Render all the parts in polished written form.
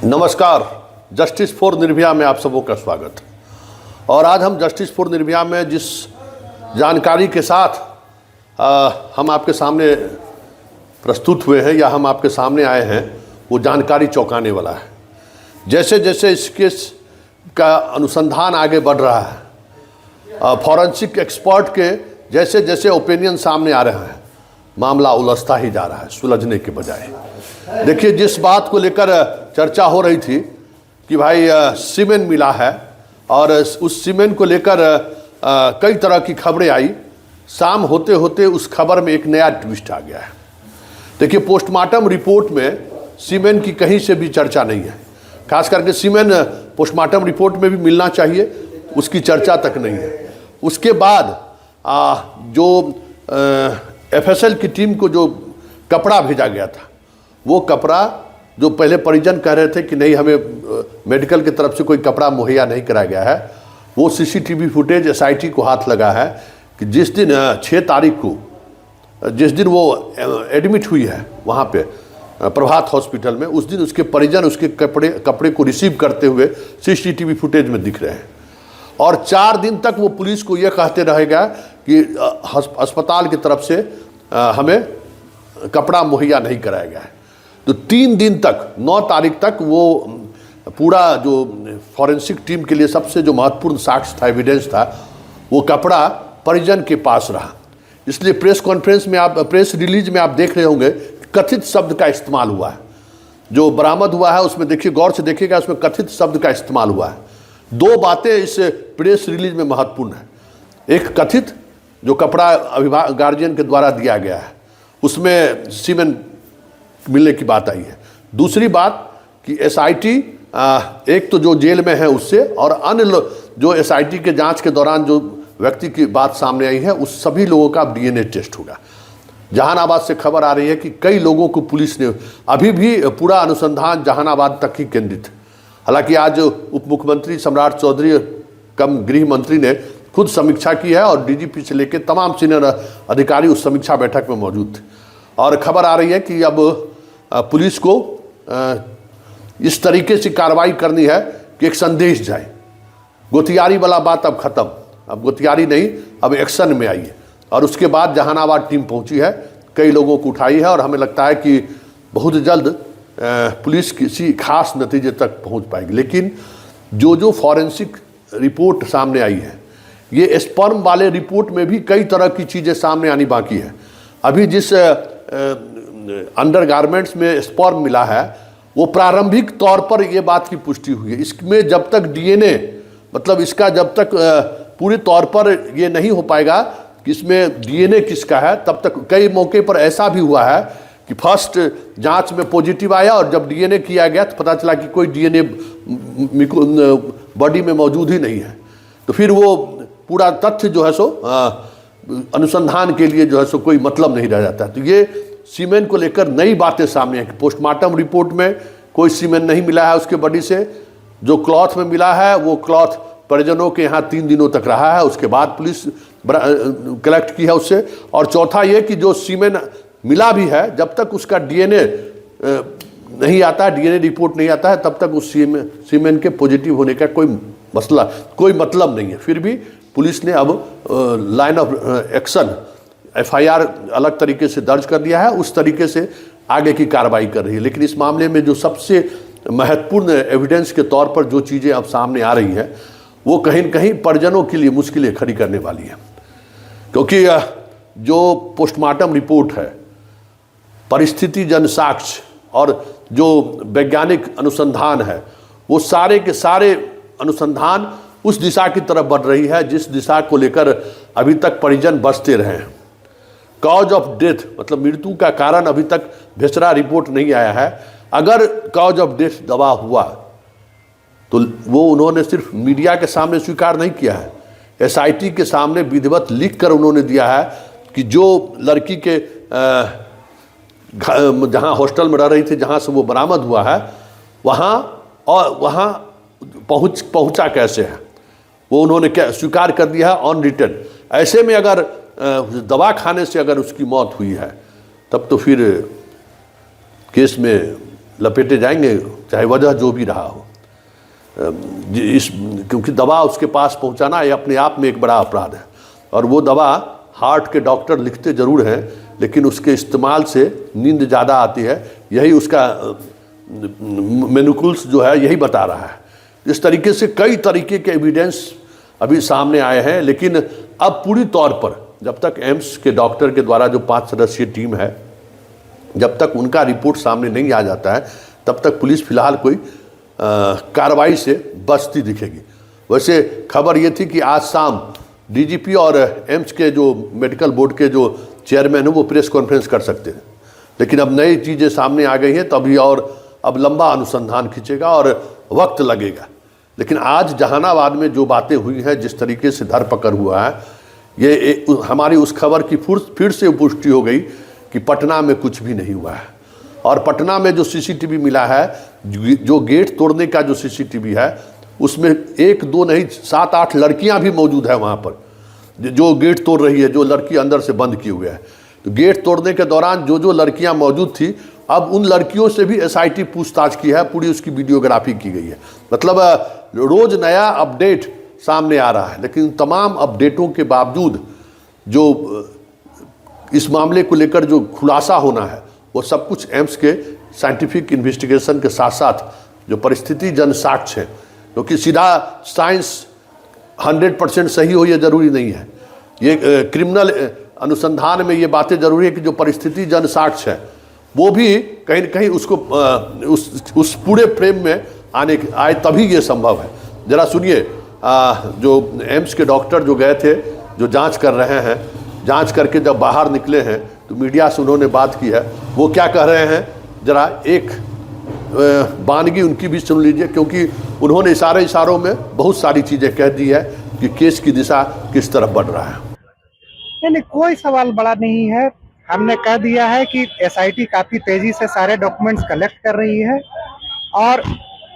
नमस्कार। Justice for Nirbhaya में आप सबों का स्वागत। और आज हम जस्टिस फॉर निर्भया में जिस जानकारी के साथ हम आपके सामने प्रस्तुत हुए हैं या हम आपके सामने आए हैं, वो जानकारी चौंकाने वाला है। जैसे जैसे इस केस का अनुसंधान आगे बढ़ रहा है, फॉरेंसिक एक्सपर्ट के जैसे जैसे ओपिनियन सामने आ रहे हैं, मामला उलझता ही जा रहा है, सुलझने के बजाय। देखिए, जिस बात को लेकर चर्चा हो रही थी कि भाई सीमेन मिला है और उस सीमेन को लेकर कई तरह की खबरें आई, शाम होते होते उस खबर में एक नया ट्विस्ट आ गया है। देखिए, पोस्टमार्टम रिपोर्ट में सीमेन की कहीं से भी चर्चा नहीं है। खास करके सीमेन पोस्टमार्टम रिपोर्ट में भी मिलना चाहिए, उसकी चर्चा तक नहीं है। उसके बाद जो एफएसएल की टीम को जो कपड़ा भेजा गया था, वो कपड़ा जो पहले परिजन कह रहे थे कि नहीं, हमें मेडिकल की तरफ से कोई कपड़ा मुहैया नहीं कराया गया है, वो सीसीटीवी फुटेज एसआईटी को हाथ लगा है कि जिस दिन 6 तारीख को जिस दिन वो एडमिट हुई है वहाँ पे प्रभात हॉस्पिटल में, उस दिन उसके परिजन उसके कपड़े को रिसीव करते हुए सीसीटीवी फुटेज में दिख रहे हैं। और 4 दिन तक वो पुलिस को ये कहते रहेगा कि अस्पताल की तरफ से हमें कपड़ा मुहैया नहीं कराया गया है। तो 3 दिन तक, 9 तारीख तक, वो पूरा जो फॉरेंसिक टीम के लिए सबसे जो महत्वपूर्ण साक्ष्य था, एविडेंस था, वो कपड़ा परिजन के पास रहा। इसलिए प्रेस कॉन्फ्रेंस में प्रेस रिलीज में आप देख रहे होंगे, कथित शब्द का इस्तेमाल हुआ है। जो बरामद हुआ है उसमें देखिए, गौर से देखिएगा, उसमें कथित शब्द का इस्तेमाल हुआ है। 2 बातें इस प्रेस रिलीज में महत्वपूर्ण है। एक, कथित जो कपड़ा गार्जियन के द्वारा दिया गया है, उसमें सीमेन मिलने की बात आई है। दूसरी बात कि एसआईटी एक तो जो जेल में है उससे, और अन्य जो एसआईटी के जांच के दौरान जो व्यक्ति की बात सामने आई है, उस सभी लोगों का डीएनए टेस्ट होगा। जहानाबाद से खबर आ रही है कि कई लोगों को पुलिस ने, अभी भी पूरा अनुसंधान जहानाबाद तक ही केंद्रित है। हालांकि आज उप मुख्यमंत्री सम्राट चौधरी कम गृह मंत्री ने खुद समीक्षा की है और डीजीपी से लेकर तमाम सीनियर अधिकारी उस समीक्षा बैठक में मौजूद थे। और खबर आ रही है कि अब पुलिस को इस तरीके से कार्रवाई करनी है कि एक संदेश जाए। गोतियारी वाला बात अब खत्म, अब गोतियारी नहीं, अब एक्शन में आई है। और उसके बाद जहानाबाद टीम पहुंची है, कई लोगों को उठाई है, और हमें लगता है कि बहुत जल्द पुलिस किसी खास नतीजे तक पहुंच पाएगी। लेकिन जो फॉरेंसिक रिपोर्ट सामने आई है, ये स्पर्म वाले रिपोर्ट में भी कई तरह की चीज़ें सामने आनी बाकी है। अभी जिस अंडरगारमेंट्स में स्पर्म मिला है, वो प्रारंभिक तौर पर ये बात की पुष्टि हुई है। इसमें जब तक डीएनए, मतलब इसका जब तक पूरे तौर पर ये नहीं हो पाएगा कि इसमें डीएनए किसका है, तब तक कई मौके पर ऐसा भी हुआ है कि फर्स्ट जांच में पॉजिटिव आया और जब डीएनए किया गया तो पता चला कि कोई डीएनए बॉडी में मौजूद ही नहीं है। तो फिर वो पूरा तथ्य जो है सो अनुसंधान के लिए जो है सो कोई मतलब नहीं रह जाता है। तो ये सीमेन को लेकर नई बातें सामने हैं कि पोस्टमार्टम रिपोर्ट में कोई सीमेन नहीं मिला है उसके बॉडी से। जो क्लॉथ में मिला है, वो क्लॉथ परिजनों के यहाँ 3 दिनों तक रहा है, उसके बाद पुलिस कलेक्ट की है उससे। और चौथा ये कि जो सीमेन मिला भी है, जब तक उसका डीएनए नहीं आता है, डीएनए रिपोर्ट नहीं आता है, तब तक उस सीमेन के पॉजिटिव होने का कोई मतलब नहीं है। फिर भी पुलिस ने अब लाइन ऑफ एक्शन, एफआईआर अलग तरीके से दर्ज कर दिया है, उस तरीके से आगे की कार्रवाई कर रही है। लेकिन इस मामले में जो सबसे महत्वपूर्ण एविडेंस के तौर पर जो चीज़ें अब सामने आ रही हैं, वो कहीं न कहीं परिजनों के लिए मुश्किलें खड़ी करने वाली हैं। क्योंकि जो पोस्टमार्टम रिपोर्ट है, परिस्थिति जन साक्ष्य और जो वैज्ञानिक अनुसंधान है, वो सारे के सारे अनुसंधान उस दिशा की तरफ बढ़ रही है जिस दिशा को लेकर अभी तक परिजन बचते रहे हैं। कॉज ऑफ डेथ, मतलब मृत्यु का कारण अभी तक भेसरा रिपोर्ट नहीं आया है। अगर कॉज ऑफ डेथ दवा हुआ तो वो उन्होंने सिर्फ मीडिया के सामने स्वीकार नहीं किया है, एसआईटी के सामने विधिवत लिख कर उन्होंने दिया है कि जो लड़की के जहाँ हॉस्टल में रह रही थी, जहाँ से वो बरामद हुआ है, वहाँ पहुँचा कैसे है, वो उन्होंने क्या स्वीकार कर दिया है ऑन रिटन। ऐसे में अगर दवा खाने से अगर उसकी मौत हुई है, तब तो फिर केस में लपेटे जाएंगे, चाहे वजह जो भी रहा हो। क्योंकि दवा उसके पास पहुंचाना ये अपने आप में एक बड़ा अपराध है। और वो दवा हार्ट के डॉक्टर लिखते ज़रूर हैं, लेकिन उसके इस्तेमाल से नींद ज़्यादा आती है, यही उसका मेनुकुल्स जो है यही बता रहा है। इस तरीके से कई तरीके के एविडेंस अभी सामने आए हैं, लेकिन अब पूरी तौर पर जब तक एम्स के डॉक्टर के द्वारा जो 5 सदस्यीय टीम है, जब तक उनका रिपोर्ट सामने नहीं आ जाता है, तब तक पुलिस फिलहाल कोई कार्रवाई से बचती दिखेगी। वैसे खबर ये थी कि आज शाम डीजीपी और एम्स के जो मेडिकल बोर्ड के जो चेयरमैन हैं वो प्रेस कॉन्फ्रेंस कर सकते हैं, लेकिन अब नई चीज़ें सामने आ गई हैं, तो अभी और अब लंबा अनुसंधान खींचेगा और वक्त लगेगा। लेकिन आज जहानाबाद में जो बातें हुई हैं, जिस तरीके से धरपकड़ हुआ है, ये हमारी उस खबर की फिर से पुष्टि हो गई कि पटना में कुछ भी नहीं हुआ है। और पटना में जो सीसीटीवी मिला है, जो गेट तोड़ने का जो सीसीटीवी है, उसमें 1 2 नहीं 7 8 लड़कियां भी मौजूद है वहाँ पर, जो गेट तोड़ रही है, जो लड़की अंदर से बंद किए हुए है। तो गेट तोड़ने के दौरान जो लड़कियां मौजूद थी, अब उन लड़कियों से भी एसआईटी पूछताछ की है, पूरी उसकी वीडियोग्राफी की गई है। मतलब रोज नया अपडेट सामने आ रहा है, लेकिन तमाम अपडेटों के बावजूद जो इस मामले को लेकर जो खुलासा होना है, वो सब कुछ एम्स के साइंटिफिक इन्वेस्टिगेशन के साथ साथ जो परिस्थिति जन साक्ष्य है, क्योंकि सीधा साइंस 100% सही हो ये ज़रूरी नहीं है। ये क्रिमिनल अनुसंधान में ये बातें ज़रूरी है कि जो परिस्थिति जन साक्ष्य है वो भी कहीं न कहीं उसको उस पूरे फ्रेम में आए, तभी ये संभव है। ज़रा सुनिए, जो एम्स के डॉक्टर जो गए थे, जो जांच कर रहे हैं, जांच करके जब बाहर निकले हैं तो मीडिया से उन्होंने बात की है, वो क्या कह रहे हैं, ज़रा एक बानगी उनकी भी सुन लीजिए, क्योंकि उन्होंने इशारों में बहुत सारी चीज़ें कह दी है कि केस की दिशा किस तरफ बढ़ रहा है। नहीं, कोई सवाल बड़ा नहीं है। हमने कह दिया है कि एसआईटी काफ़ी तेज़ी से सारे डॉक्यूमेंट्स कलेक्ट कर रही है और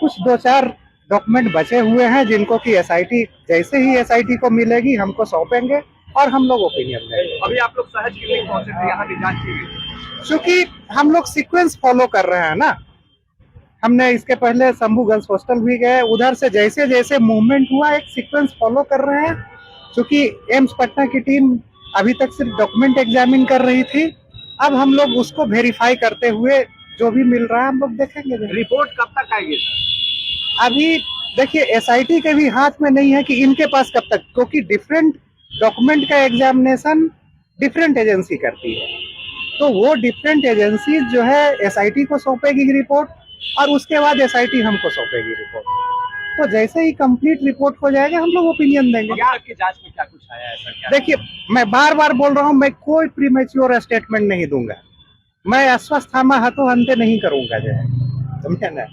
कुछ 2-4 डॉक्यूमेंट बचे हुए हैं जिनको कि एसआईटी जैसे ही एसआईटी को मिलेगी हमको सौंपेंगे और हम लोग ओपिनियन देंगे। अभी आप लोग सहज के लिए पहुंचे थे, यहाँ की जांच की गई, क्योंकि हम लोग सीक्वेंस फॉलो कर रहे हैं ना। हमने इसके पहले शंभू गर्ल्स हॉस्टल भी गए, उधर से जैसे जैसे मूवमेंट हुआ एक सीक्वेंस फॉलो कर रहे हैं। क्योंकि एम्स पटना की टीम अभी तक सिर्फ डॉक्यूमेंट एग्जामिन कर रही थी, अब हम लोग उसको वेरीफाई करते हुए जो भी मिल रहा है हम लोग देखेंगे। रिपोर्ट कब तक आएगी? अभी देखिए, एसआईटी के भी हाथ में नहीं है कि इनके पास कब तक, क्योंकि डिफरेंट डॉक्यूमेंट का एग्जामिनेशन डिफरेंट एजेंसी करती है, तो वो डिफरेंट एजेंसी जो है एसआईटी को सौंपेगी रिपोर्ट और उसके बाद एसआईटी हमको सौंपेगी रिपोर्ट। तो जैसे ही कंप्लीट रिपोर्ट हो जाएगा हम लोग ओपिनियन देंगे। क्या आपकी जांच में क्या कुछ आया है सर? देखिए, मैं बार बार बोल रहा हूँ, मैं कोई प्रीमेच्योर स्टेटमेंट नहीं दूंगा, मैं अश्वस्थामा हतो हंते नहीं करूंगा, जो है समझे ना।